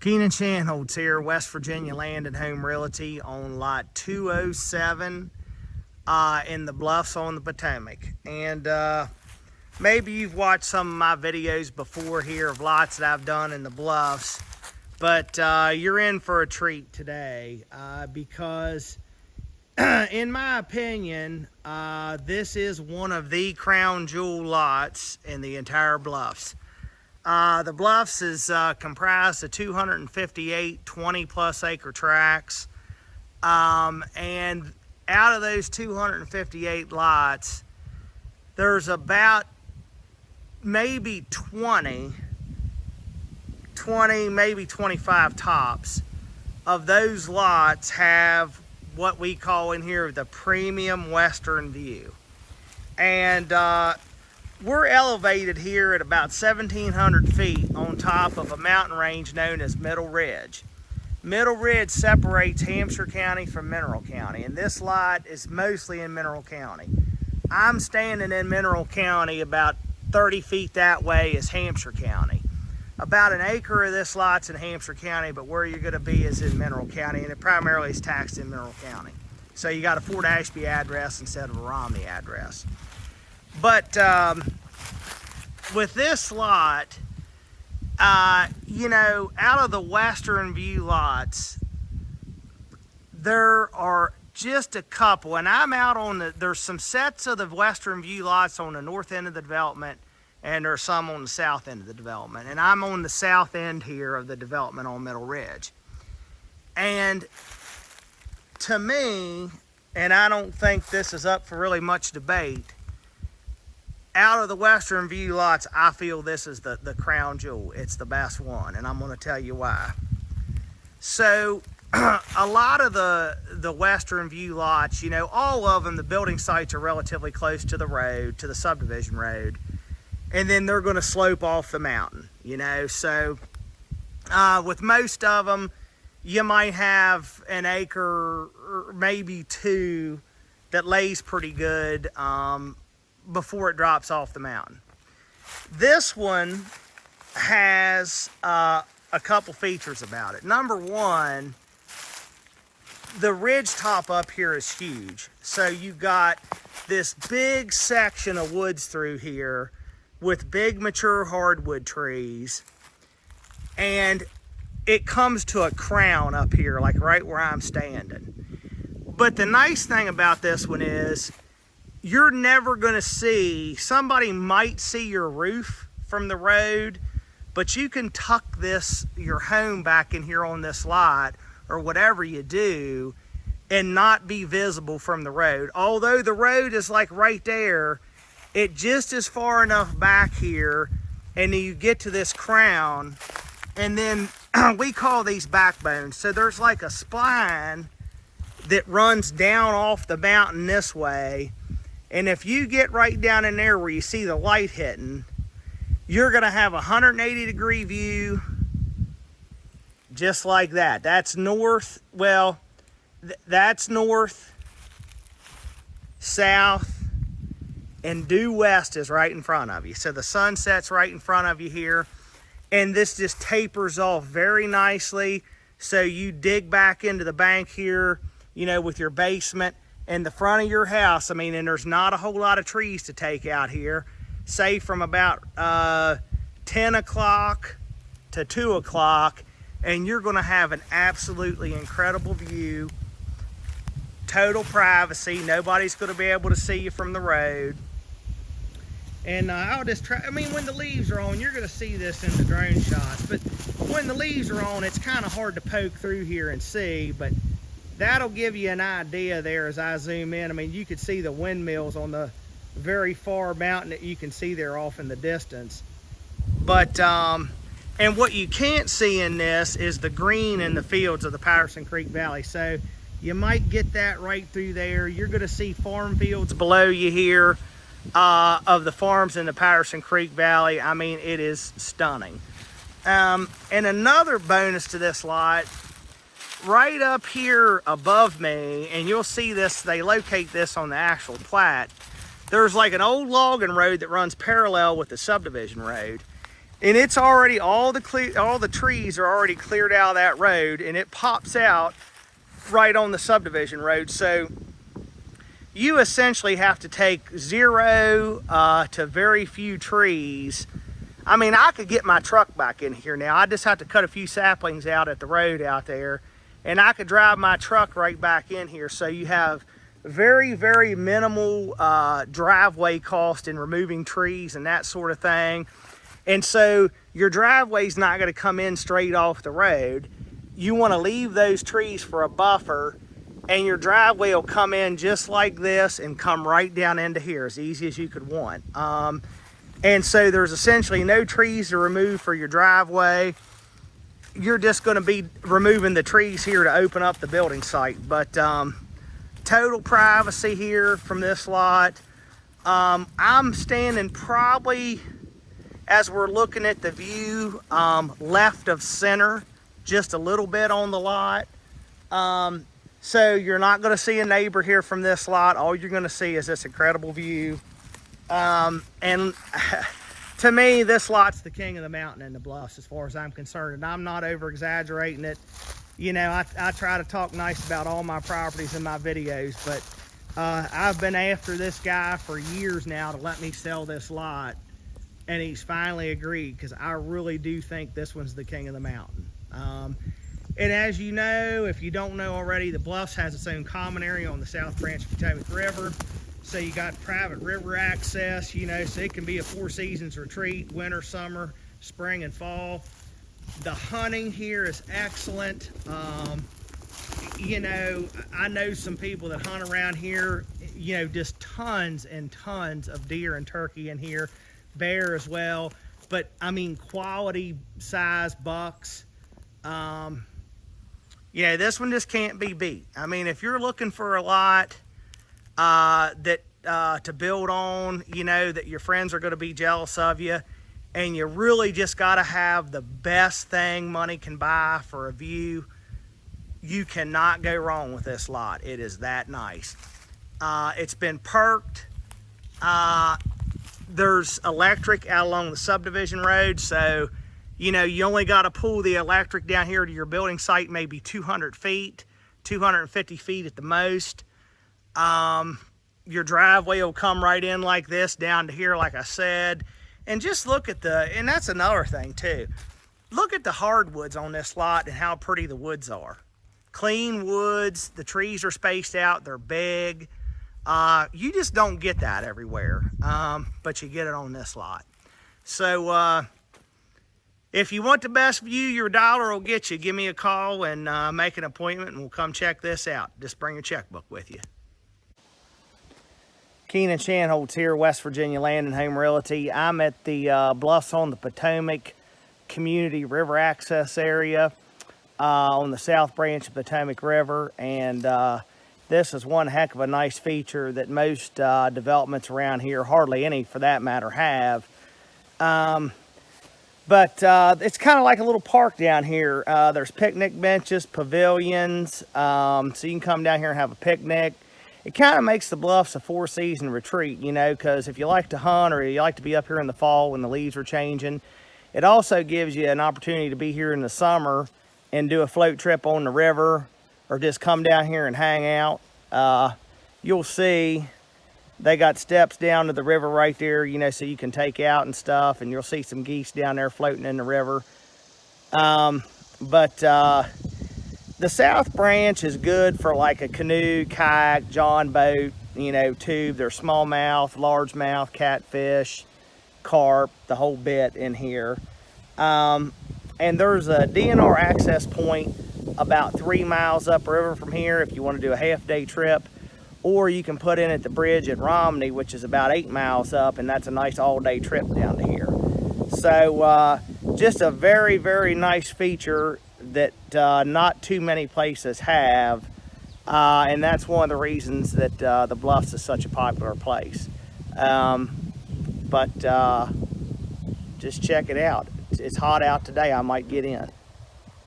Keenan Shanholtz here, West Virginia Land and Home Realty on lot 207 in the Bluffs on the Potomac. And maybe you've watched some of my videos before here of lots that I've done in the Bluffs, but you're in for a treat today because in my opinion, this is one of the crown jewel lots in the entire Bluffs. The Bluffs is comprised of 258 20-plus acre tracts, and out of those 258 lots, there's about maybe 20, maybe 25 tops of those lots have what we call in here the premium western view. And we're elevated here at about 1,700 feet on top of a mountain range known as Middle Ridge. Middle Ridge separates Hampshire County from Mineral County, and this lot is mostly in Mineral County. I'm standing in Mineral County. About 30 feet that way is Hampshire County. About an acre of this lot's in Hampshire County, but where you're going to be is in Mineral County, and it primarily is taxed in Mineral County. So you got a Fort Ashby address instead of a Romney address. But with this lot, you know, out of the western view lots, there are just a couple, and I'm out on there's some sets of the western view lots on the north end of the development, and there's some on the south end of the development. And I'm on the south end here of the development on Middle Ridge. And to me, and I don't think this is up for really much debate, out of the western view lots, I feel this is the crown jewel. It's the best one, and I'm going to tell you why. So a lot of the western view lots, you know, all of them, the building sites are relatively close to the road, to the subdivision road, and then they're going to slope off the mountain, you know. So with most of them, you might have an acre or maybe two that lays pretty good before it drops off the mountain. This one has a couple features about it. Number one, the ridge top up here is huge. So you've got this big section of woods through here with big mature hardwood trees, and it comes to a crown up here, like right where I'm standing. But the nice thing about this one is you're never going to see, somebody might see your roof from the road, but you can tuck your home back in here on this lot or whatever you do and not be visible from the road. Although the road is like right there, it just is far enough back here, and you get to this crown, and then we call these backbones. So there's like a spline that runs down off the mountain this way. And if you get right down in there where you see the light hitting, you're going to have a 180-degree view just like that. That's north, well, that's north, south, and due west is right in front of you. So the sunset's right in front of you here. And this just tapers off very nicely. So you dig back into the bank here, you know, with your basement. In the front of your house, I mean, and there's not a whole lot of trees to take out here, say from about 10 o'clock to 2 o'clock, and you're going to have an absolutely incredible view, total privacy. Nobody's going to be able to see you from the road. And I'll just try, I mean, when the leaves are on, you're going to see this in the drone shots, but when the leaves are on, it's kind of hard to poke through here and see, but that'll give you an idea there as I zoom in. I mean, you could see the windmills on the very far mountain that you can see there off in the distance. But, and what you can't see in this is the green in the fields of the Patterson Creek Valley. So you might get that right through there. You're going to see farm fields below you here of the farms in the Patterson Creek Valley. I mean, it is stunning. And another bonus to this lot, right up here above me, and you'll see this, they locate this on the actual plat, there's like an old logging road that runs parallel with the subdivision road. And it's already, all the trees are already cleared out of that road, and it pops out right on the subdivision road. So you essentially have to take 0 to very few trees. I mean, I could get my truck back in here now. I just have to cut a few saplings out at the road out there, and I could drive my truck right back in here. So you have very, very minimal driveway cost in removing trees and that sort of thing. And so your driveway's not going to come in straight off the road. You want to leave those trees for a buffer, and your driveway will come in just like this and come right down into here, as easy as you could want. And so there's essentially no trees to remove for your driveway. You're just going to be removing the trees here to open up the building site. But total privacy here from this lot. I'm standing probably, as we're looking at the view, left of center, just a little bit on the lot. So you're not going to see a neighbor here from this lot. All you're going to see is this incredible view. And to me, this lot's the king of the mountain in the Bluffs as far as I'm concerned. And I'm not over exaggerating it. You know, I try to talk nice about all my properties in my videos, but I've been after this guy for years now to let me sell this lot. And he's finally agreed, because I really do think this one's the king of the mountain. And as you know, if you don't know already, the Bluffs has its own common area on the south branch of Potomac River. So you got private river access, you know, so it can be a 4 seasons retreat, winter, summer, spring, and fall. The hunting here is excellent. You know, I know some people that hunt around here, you know, just tons and tons of deer and turkey in here, bear as well. But I mean, quality size bucks. Yeah, this one just can't be beat. I mean, if you're looking for a lot to build on, you know, that your friends are going to be jealous of you, and you really just got to have the best thing money can buy for a view, you cannot go wrong with this lot. It is that nice. It's been perked. There's electric out along the subdivision road, so you know, you only got to pull the electric down here to your building site maybe 200 feet, 250 feet at the most. Your driveway will come right in like this down to here, like I said. And just look at and that's another thing too. Look at the hardwoods on this lot and how pretty the woods are. Clean woods, the trees are spaced out, they're big. You just don't get that everywhere, but you get it on this lot. So, if you want the best view your dollar will get you, give me a call and make an appointment, and we'll come check this out. Just bring a checkbook with you. Keenan Shanholtz here, West Virginia Land and Home Realty. I'm at the Bluffs on the Potomac Community River Access area on the south branch of Potomac River. And this is one heck of a nice feature that most developments around here, hardly any for that matter, have. But it's kind of like a little park down here. There's picnic benches, pavilions, so you can come down here and have a picnic. It kind of makes the Bluffs a 4-season retreat, you know, because if you like to hunt or you like to be up here in the fall when the leaves are changing, it also gives you an opportunity to be here in the summer and do a float trip on the river, or just come down here and hang out. You'll see they got steps down to the river right there, you know, so you can take out and stuff, and you'll see some geese down there floating in the river. The south branch is good for like a canoe, kayak, john boat, you know, tube. There's smallmouth, largemouth, catfish, carp, the whole bit in here. And there's a DNR access point about 3 miles upriver from here if you want to do a half-day trip. Or you can put in at the bridge at Romney, which is about 8 miles up, and that's a nice all-day trip down to here. So just a very, very nice feature that not too many places have, and that's one of the reasons that the Bluffs is such a popular place. Just check it out. It's hot out today. I might get in.